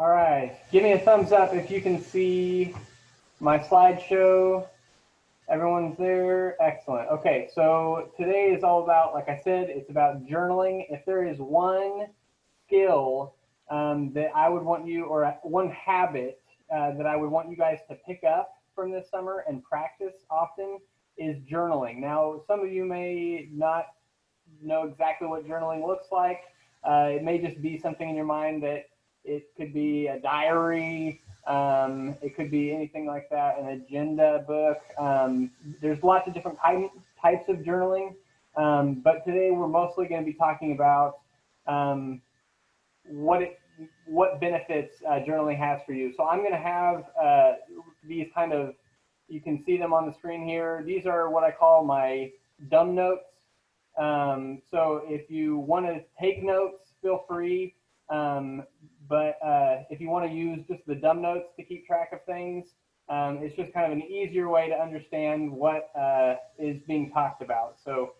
All right, give me a thumbs up if you can see my slideshow. Everyone's there? Excellent. Okay, so today is all about, like I said, it's about journaling. If there is one skill that I would want you, or one habit that I would want you guys to pick up from this summer and practice often, is journaling. Now, some of you may not know exactly what journaling looks like. It may just be something in your mind that it could be a diary, it could be anything like that, an agenda book. There's lots of different types of journaling, but today we're mostly going to be talking about what benefits journaling has for you. So I'm going to have these kind of, you can see them on the screen here. These are what I call my dumb notes. So if you want to take notes, feel free. But if you want to use just the dumb notes to keep track of things, it's just kind of an easier way to understand what is being talked about. So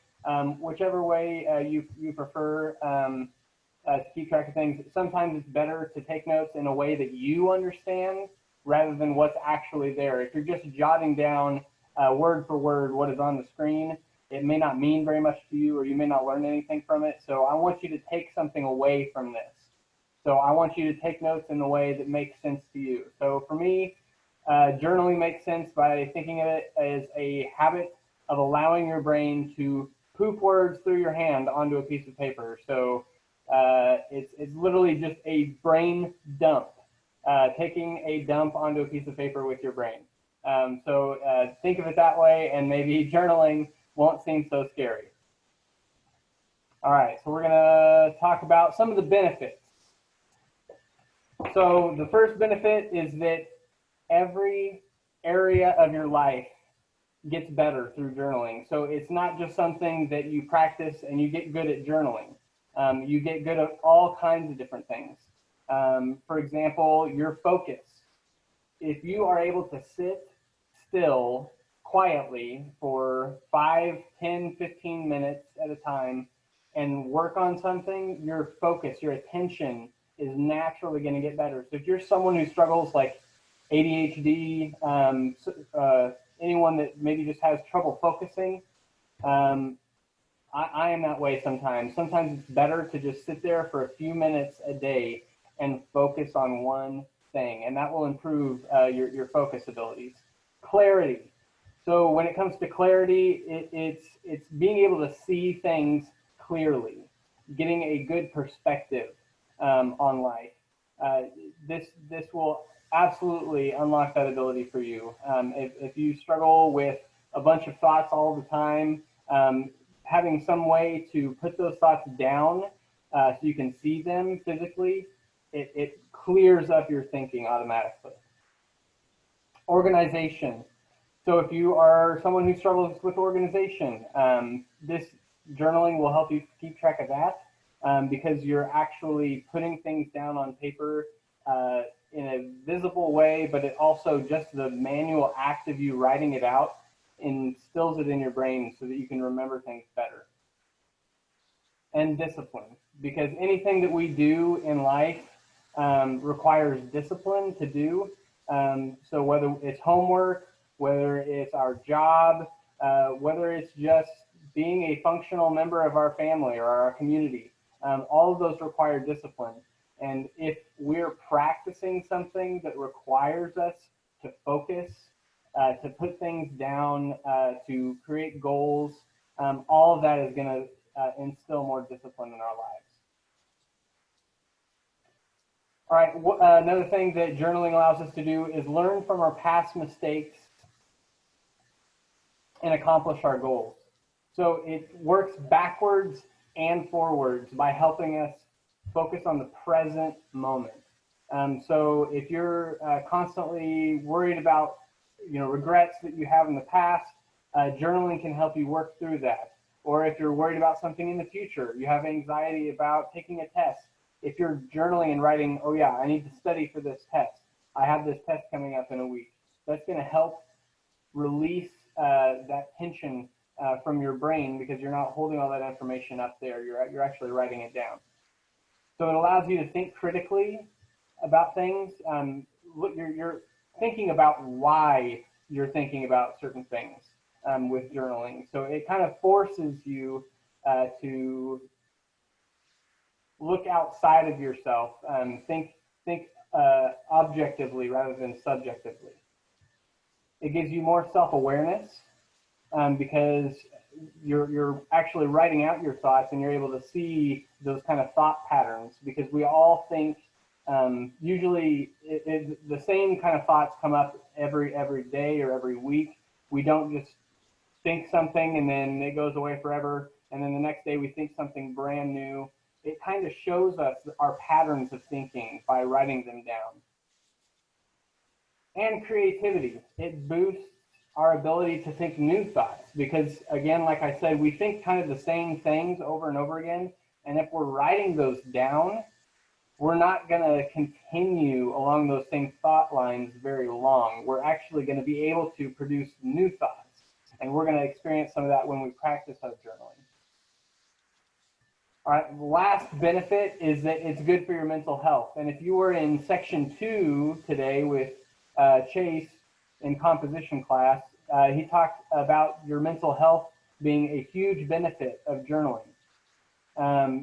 whichever way you prefer to keep track of things, sometimes it's better to take notes in a way that you understand rather than what's actually there. If you're just jotting down word for word what is on the screen, it may not mean very much to you, or you may not learn anything from it. So I want you to take something away from this. So I want you to take notes in a way that makes sense to you. So for me, journaling makes sense by thinking of it as a habit of allowing your brain to poop words through your hand onto a piece of paper. So it's literally just a brain dump, taking a dump onto a piece of paper with your brain. So think of it that way, and maybe journaling won't seem so scary. All right, so we're going to talk about some of the benefits. So the first benefit is that every area of your life gets better through journaling. So it's not just something that you practice and you get good at journaling. You get good at all kinds of different things. For example, your focus. If you are able to sit still quietly for 5, 10, 15 minutes at a time and work on something, your focus, your attention is naturally going to get better. So if you're someone who struggles like ADHD, anyone that maybe just has trouble focusing, I am that way sometimes. Sometimes it's better to just sit there for a few minutes a day and focus on one thing, and that will improve your focus abilities. Clarity. So when it comes to clarity, it's being able to see things clearly, getting a good perspective on life. This will absolutely unlock that ability for you. If you struggle with a bunch of thoughts all the time, having some way to put those thoughts down so you can see them physically, it clears up your thinking automatically. Organization. So if you are someone who struggles with organization, this journaling will help you keep track of that because you're actually putting things down on paper in a visible way, but it also, just the manual act of you writing it out instills it in your brain so that you can remember things better. And discipline, because anything that we do in life requires discipline to do. So whether it's homework, whether it's our job, whether it's just being a functional member of our family or our community, all of those require discipline. And if we're practicing something that requires us to focus, to put things down, to create goals, all of that is going to instill more discipline in our lives. All right, another thing that journaling allows us to do is learn from our past mistakes and accomplish our goals. So it works backwards and forwards by helping us focus on the present moment. So if you're constantly worried about regrets that you have in the past, journaling can help you work through that. Or if you're worried about something in the future, you have anxiety about taking a test, if you're journaling and writing, oh yeah, I need to study for this test, I have this test coming up in a week, that's going to help release that tension from your brain, because you're not holding all that information up there, you're actually writing it down. So it allows you to think critically, about things, you're thinking about why you're thinking about certain things with journaling. So it kind of forces you to look outside of yourself, think objectively rather than subjectively. It gives you more self-awareness because you're actually writing out your thoughts and you're able to see those kind of thought patterns, because we all think usually the same kind of thoughts come up every day or every week. We don't just think something and then it goes away forever, and then the next day we think something brand new. It kind of shows us our patterns of thinking by writing them down. And creativity. It boosts our ability to think new thoughts, because again, like I said, we think kind of the same things over and over again. And if we're writing those down, we're not going to continue along those same thought lines very long. We're actually going to be able to produce new thoughts. And we're going to experience some of that when we practice our journaling. All right, the last benefit is that it's good for your mental health. And if you were in section 2 today with Chase in composition class, he talked about your mental health being a huge benefit of journaling,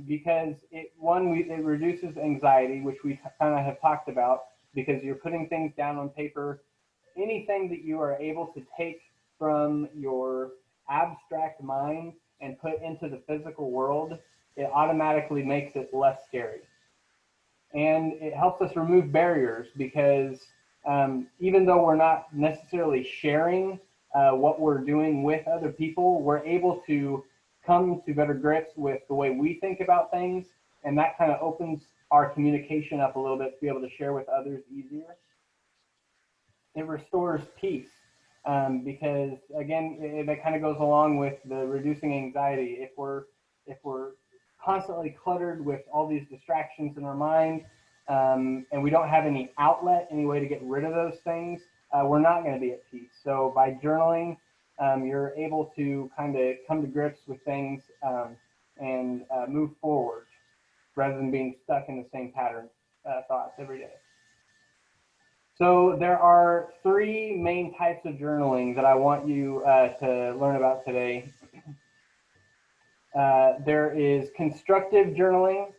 because it reduces anxiety, which we kind of have talked about, because you're putting things down on paper. Anything that you are able to take from your abstract mind and put into the physical world, it automatically makes it less scary. And it helps us remove barriers, because even though we're not necessarily sharing what we're doing with other people, we're able to come to better grips with the way we think about things, and that kind of opens our communication up a little bit to be able to share with others easier. It restores peace, because again, that kind of goes along with the reducing anxiety. If we're constantly cluttered with all these distractions in our mind, and we don't have any outlet, any way to get rid of those things, we're not going to be at peace. So by journaling, you're able to kind of come to grips with things and move forward rather than being stuck in the same pattern thoughts every day. So there are 3 main types of journaling that I want you to learn about today. There is constructive journaling.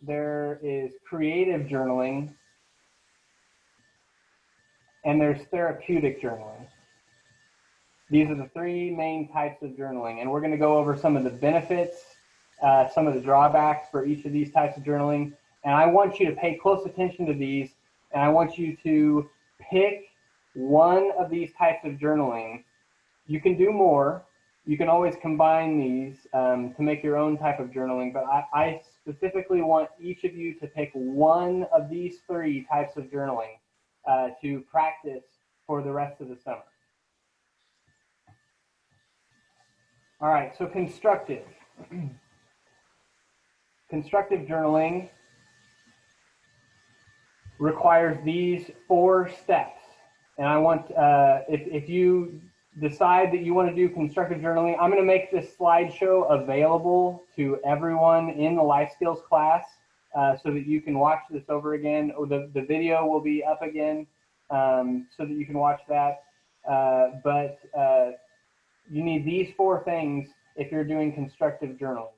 There is creative journaling. And there's therapeutic journaling. These are the 3 main types of journaling. And we're going to go over some of the benefits, some of the drawbacks for each of these types of journaling. And I want you to pay close attention to these. And I want you to pick one of these types of journaling. You can do more. You can always combine these to make your own type of journaling, but I specifically want each of you to pick one of these 3 types of journaling to practice for the rest of the summer. All right, so constructive. Constructive journaling requires these 4 steps. And I want, if you decide that you want to do constructive journaling, I'm going to make this slideshow available to everyone in the life skills class so that you can watch this over again, or the video will be up again so that you can watch that. But you need these 4 things if you're doing constructive journaling.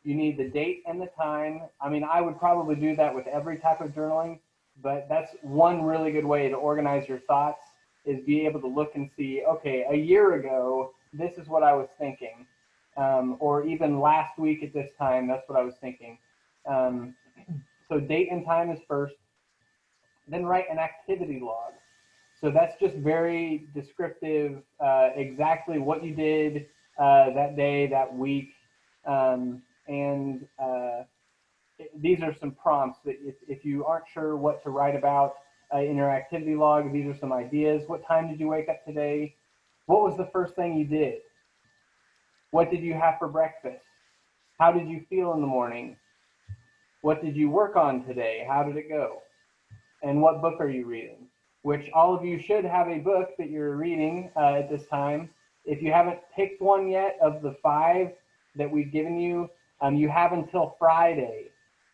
You need the date and the time. I mean, I would probably do that with every type of journaling, but that's one really good way to organize your thoughts, is be able to look and see, okay, a year ago, this is what I was thinking. Or even last week at this time, that's what I was thinking. So date and time is first. Then write an activity log. So that's just very descriptive, exactly what you did that day, that week. These are some prompts that if you aren't sure what to write about in your activity log, these are some ideas. What time did you wake up today? What was the first thing you did? What did you have for breakfast? How did you feel in the morning? What did you work on today? How did it go? And what book are you reading? Which all of you should have a book that you're reading at this time. If you haven't picked one yet of the 5 that we've given you, you have until Friday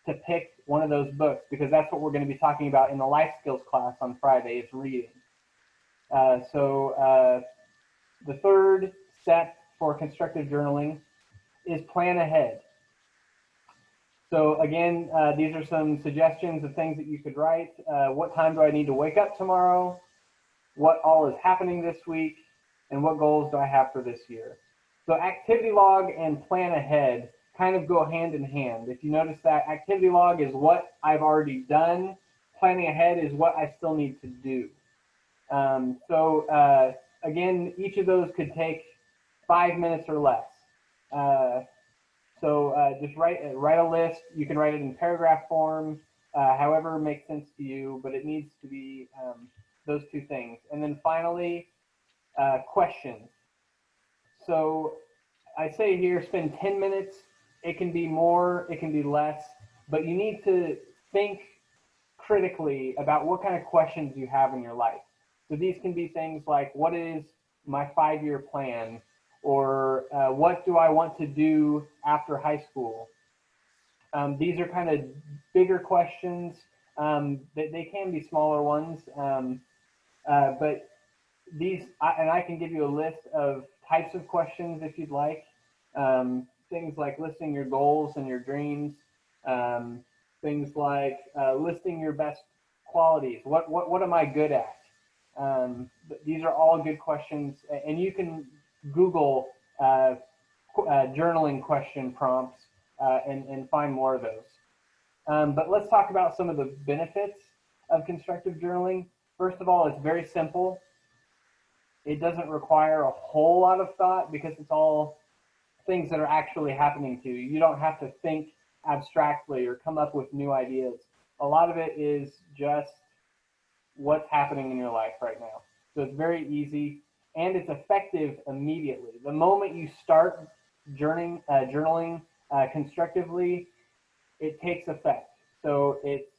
to pick one of those books, because that's what we're going to be talking about in the life skills class on Friday, is reading. The third step for constructive journaling is plan ahead. So again, these are some suggestions of things that you could write. What time do I need to wake up tomorrow? What all is happening this week? And what goals do I have for this year? So activity log and plan ahead kind of go hand in hand. If you notice that, activity log is what I've already done. Planning ahead is what I still need to do. Again, each of those could take 5 minutes or less. Just write a list. You can write it in paragraph form, however makes sense to you, but it needs to be those two things. And then finally, questions. So I say here, spend 10 minutes. It can be more, it can be less, but you need to think critically about what kind of questions you have in your life. So these can be things like, what is my 5-year plan? Or what do I want to do after high school? These are kind of bigger questions. They can be smaller ones, but these, and I can give you a list of types of questions if you'd like. Things like listing your goals and your dreams. Things like listing your best qualities. What am I good at? These are all good questions, and you can Google journaling question prompts and find more of those. But let's talk about some of the benefits of constructive journaling. First of all, it's very simple. It doesn't require a whole lot of thought because it's all things that are actually happening to you. You don't have to think abstractly or come up with new ideas. A lot of it is just what's happening in your life right now. So it's very easy and it's effective immediately. The moment you start journaling constructively, it takes effect. So it's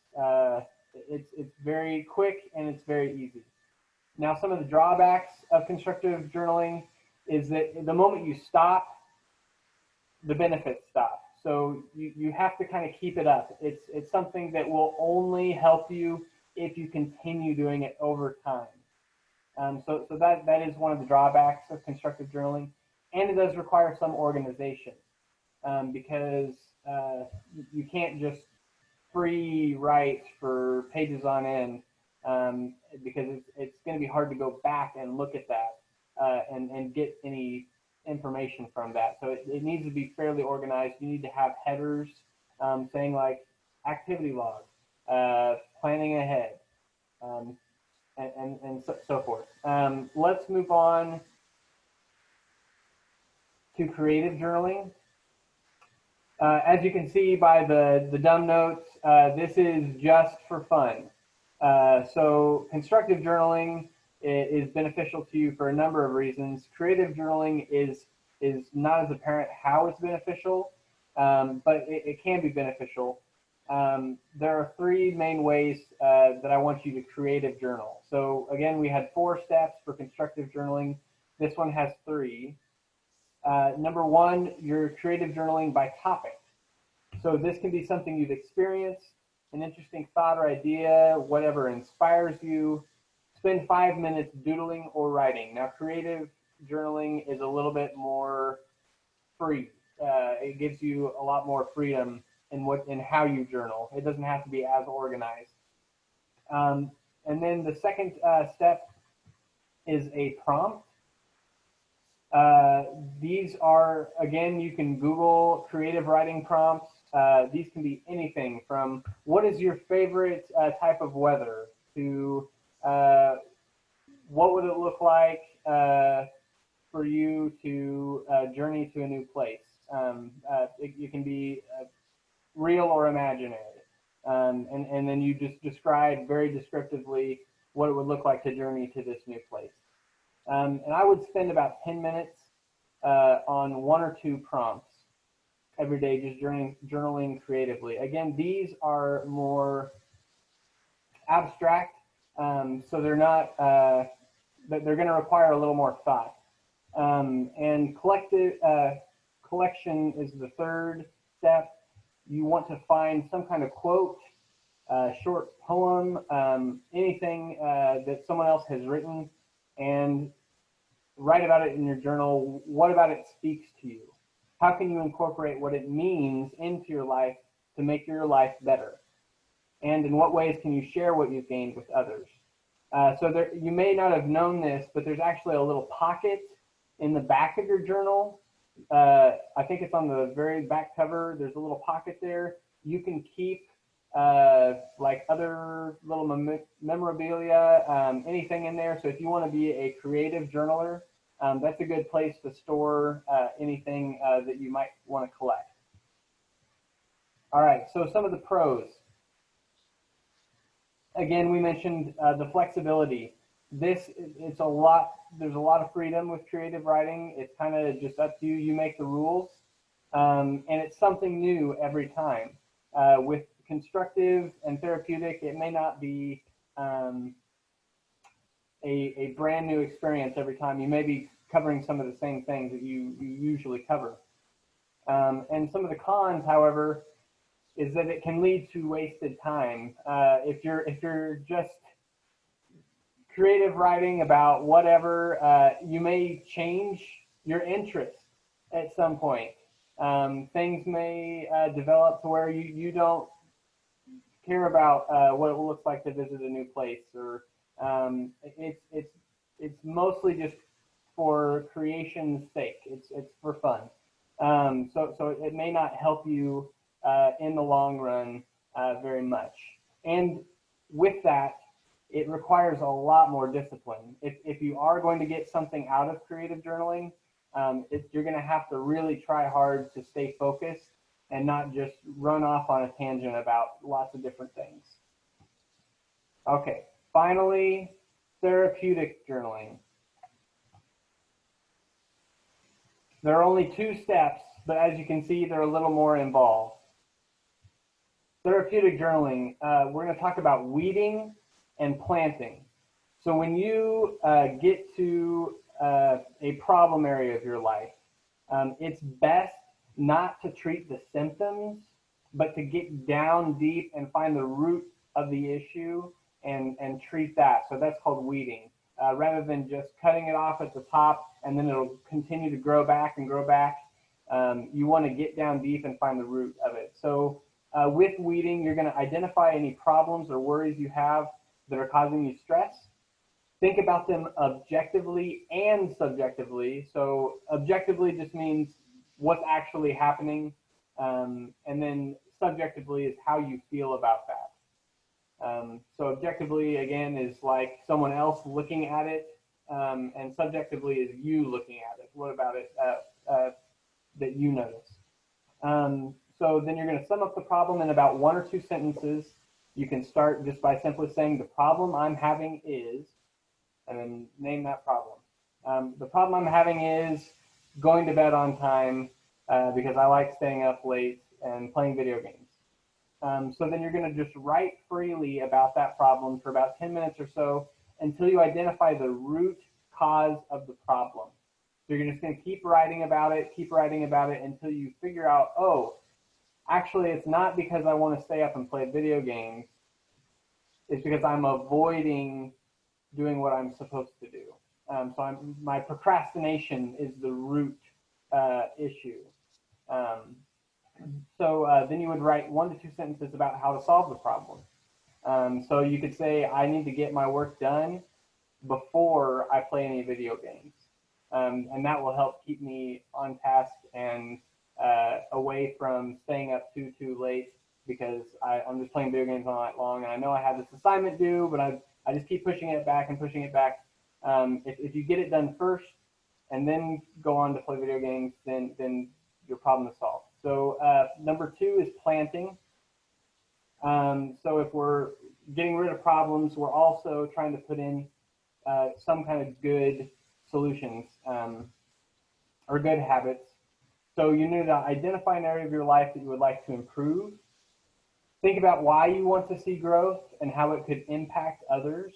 very quick and it's very easy. Now, some of the drawbacks of constructive journaling is that the moment you stop, the benefits stop. So you have to kind of keep it up. It's something that will only help you if you continue doing it over time. So that is one of the drawbacks of constructive journaling, and it does require some organization because you can't just free write for pages on end because it's going to be hard to go back and look at that and get any information from that. So it needs to be fairly organized. You need to have headers saying like activity log, planning ahead, and so forth. Let's move on to creative journaling. As you can see by the dumb notes, this is just for fun. So constructive journaling is beneficial to you for a number of reasons. Creative journaling is not as apparent how it's beneficial, but it can be beneficial. There are 3 main ways that I want you to creative journal. So again, we had 4 steps for constructive journaling. This one has 3. Number 1, you're creative journaling by topic. So this can be something you've experienced, an interesting thought or idea, whatever inspires you. Spend 5 minutes doodling or writing. Now, creative journaling is a little bit more free. It gives you a lot more freedom in how you journal. It doesn't have to be as organized. And then the second step is a prompt. These are, again, you can Google creative writing prompts. These can be anything from what is your favorite type of weather to what would it look like for you to journey to a new place. It can be real or imaginary. And then you just describe very descriptively what it would look like to journey to this new place. And I would spend about 10 minutes on 1 or 2 prompts every day, just journaling creatively. Again, these are more abstract, so they're not, they're going to require a little more thought. And collection is the 3rd step. you want to find some kind of quote, short poem, anything that someone else has written, and write about it in your journal. What about it speaks to you? How can you incorporate what it means into your life to make your life better? And in what ways can you share what you've gained with others? So there, you may not have known this, but there's actually a little pocket in the back of your journal. I think it's on the very back cover. There's a little pocket there. You can keep like other little memorabilia, anything in there. So if you want to be a creative journaler, that's a good place to store anything that you might want to collect. All right, so some of the pros. Again, we mentioned the flexibility. There's a lot of freedom with creative writing. It's kind of just up to you. You make the rules, and it's something new every time. With Constructive and Therapeutic, it may not be a brand new experience every time. You may be covering some of the same things that you usually cover. And some of the cons, however, is that it can lead to wasted time. If you're just creative writing about whatever, you may change your interest at some point. Things may develop to where you don't care about what it looks like to visit a new place, or it's mostly just for creation's sake. It's for fun. So it may not help you in the long run very much. And with that, it requires a lot more discipline. If you are going to get something out of creative journaling, you're going to have to really try hard to stay focused and not just run off on a tangent about lots of different things. Okay, finally, therapeutic journaling. There are only 2 steps, but as you can see, they're a little more involved. Therapeutic journaling, we're going to talk about weeding and planting. So when you get to a problem area of your life, it's best not to treat the symptoms, but to get down deep and find the root of the issue and treat that. So that's called weeding. Rather than just cutting it off at the top and then it'll continue to grow back and grow back, you want to get down deep and find the root of it. So with weeding, you're going to identify any problems or worries you have that are causing you stress. Think about them objectively and subjectively. So objectively just means what's actually happening, and then subjectively is how you feel about that. So objectively, again, is like someone else looking at it, and subjectively is you looking at it. What about it that you notice? So then you're going to sum up the problem in about 1 or 2 sentences. You can start just by simply saying the problem I'm having is, and then name that problem. The problem I'm having is going to bed on time because I like staying up late and playing video games. So then you're going to just write freely about that problem for about 10 minutes or so until you identify the root cause of the problem. So you're just going to keep writing about it until you figure out, oh, actually it's not because I want to stay up and play video games. It's because I'm avoiding doing what I'm supposed to do. So my procrastination is the root issue. So then you would write 1 to 2 sentences about how to solve the problem. So you could say, I need to get my work done before I play any video games. And that will help keep me on task and away from staying up too late because I'm just playing video games all night long. And I know I have this assignment due, but I just keep pushing it back and pushing it back. If you get it done first and then go on to play video games, then your problem is solved. So number 2 is planting. So if we're getting rid of problems, we're also trying to put in some kind of good solutions or good habits. So you need to identify an area of your life that you would like to improve. Think about why you want to see growth and how it could impact others.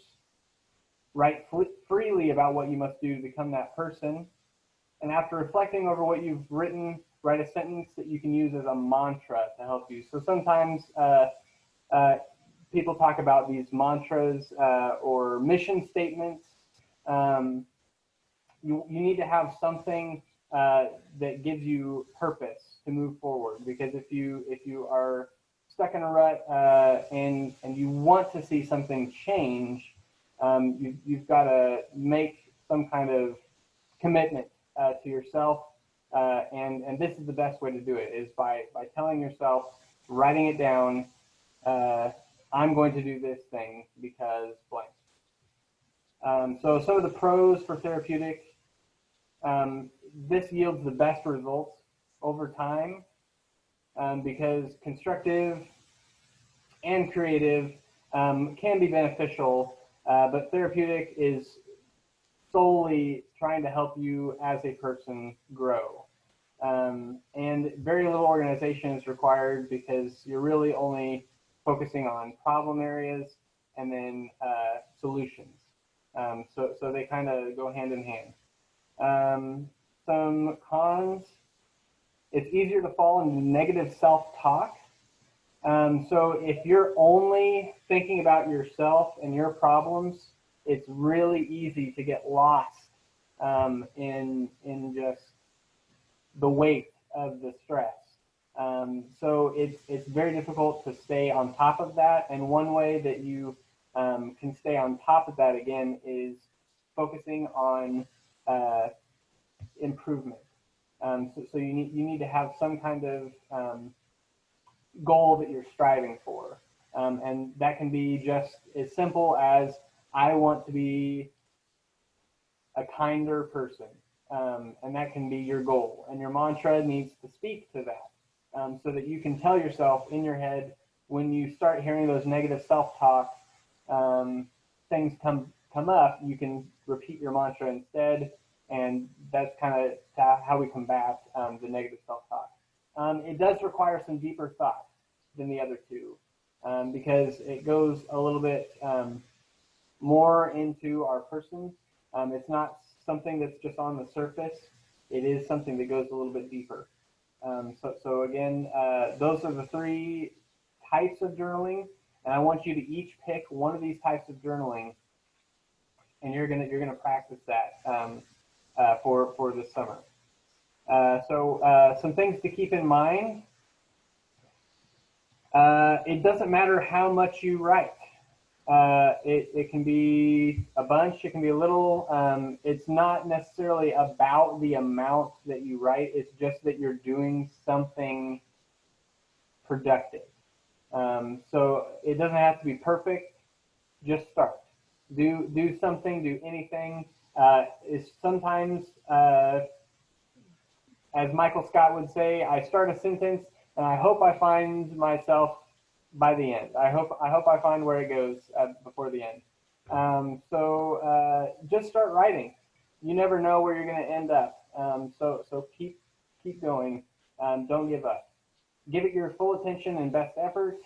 Write freely about what you must do to become that person. And after reflecting over what you've written, write a sentence that you can use as a mantra to help you. So sometimes people talk about these mantras or mission statements. You need to have something that gives you purpose to move forward. Because if you are stuck in a rut and you want to see something change, you've got to make some kind of commitment to yourself. And this is the best way to do it, is by telling yourself, writing it down, I'm going to do this thing because blank. So some of the pros for Therapeutic, this yields the best results over time because Constructive and Creative can be beneficial, but Therapeutic is solely trying to help you as a person grow. And very little organization is required because you're really only focusing on problem areas and then solutions. So they kind of go hand in hand. Some cons: it's easier to fall into negative self-talk. So if you're only thinking about yourself and your problems, it's really easy to get lost in just the weight of the stress. So it's very difficult to stay on top of that. And one way that you can stay on top of that again is focusing on improvement. So you need to have some kind of goal that you're striving for. And that can be just as simple as, I want to be a kinder person. And that can be your goal. And your mantra needs to speak to that, so that you can tell yourself in your head, when you start hearing those negative self-talk, things come up, you can repeat your mantra instead. And that's kind of how we combat the negative self-talk. It does require some deeper thought than the other two, because it goes a little bit more into our person. It's not something that's just on the surface. It is something that goes a little bit deeper. So again, those are the three types of journaling, and I want you to each pick one of these types of journaling, and you're gonna practice that for this summer. So some things to keep in mind. It doesn't matter how much you write. It can be a bunch, it can be a little. It's not necessarily about the amount that you write, it's just that you're doing something productive. So it doesn't have to be perfect, just start. Do something, do anything. Is sometimes, as Michael Scott would say, I start a sentence and I hope I find myself by the end. I hope I find where it goes before the end. So just start writing. You never know where you're going to end up. So keep going. Don't give up. Give it your full attention and best effort.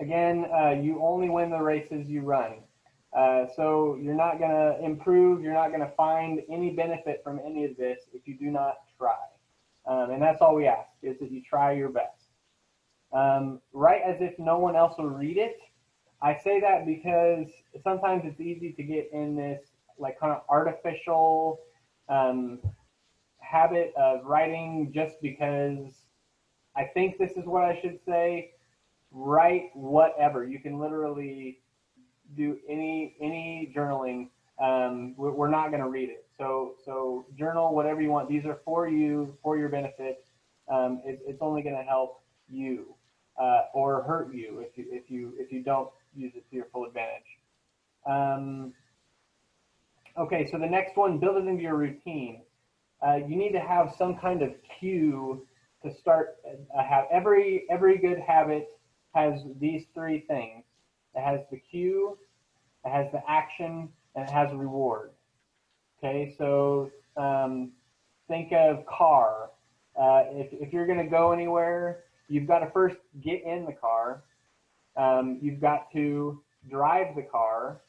Again, you only win the races you run. So you're not going to improve. You're not going to find any benefit from any of this if you do not try. And that's all we ask, is that you try your best. Write as if no one else will read it. I say that because sometimes it's easy to get in this like kind of artificial habit of writing just because I think this is what I should say. Write whatever. You can literally do any journaling. We're not going to read it. So journal whatever you want. These are for you, for your benefit. It's only going to help you or hurt you if you don't use it to your full advantage. Okay, so the next one, build it into your routine. You need to have some kind of cue to start. Every good habit has these three things. It has the cue, it has the action, and it has a reward. Okay, so think of car. If you're going to go anywhere, you've got to first get in the car. You've got to drive the car,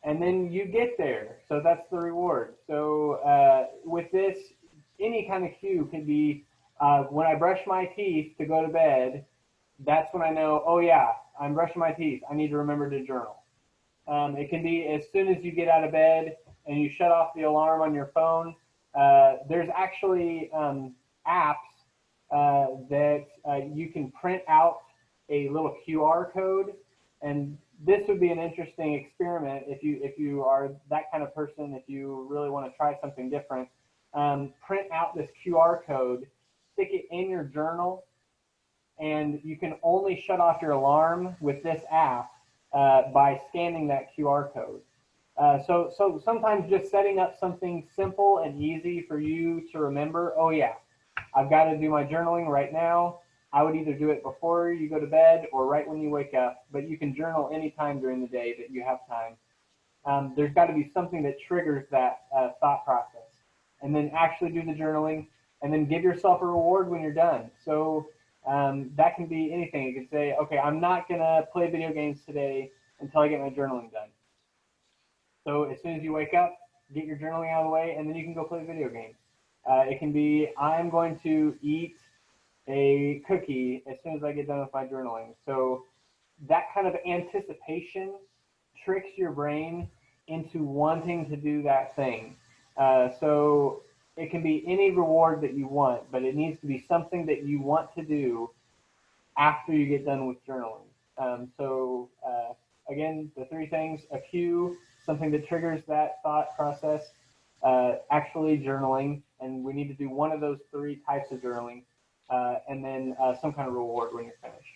and then you get there. So that's the reward. So with this, any kind of cue could be when I brush my teeth to go to bed. That's when I know, oh yeah, I'm brushing my teeth. I need to remember to journal. It can be as soon as you get out of bed and you shut off the alarm on your phone. There's actually apps that you can print out a little QR code, and this would be an interesting experiment if you are that kind of person. If you really want to try something different, print out this QR code, stick it in your journal, and you can only shut off your alarm with this app by scanning that QR code. So sometimes just setting up something simple and easy for you to remember, oh yeah, I've got to do my journaling right now. I would either do it before you go to bed or right when you wake up, but you can journal anytime during the day that you have time. There's got to be something that triggers that thought process. And then actually do the journaling, and then give yourself a reward when you're done. So that can be anything. You can say, okay, I'm not going to play video games today until I get my journaling done. So as soon as you wake up, get your journaling out of the way, and then you can go play video games. It can be, I'm going to eat a cookie as soon as I get done with my journaling. So that kind of anticipation tricks your brain into wanting to do that thing. So it can be any reward that you want, but it needs to be something that you want to do after you get done with journaling. Again, the three things: a cue, something that triggers that thought process, actually journaling, and we need to do one of those three types of journaling, and then some kind of reward when you're finished.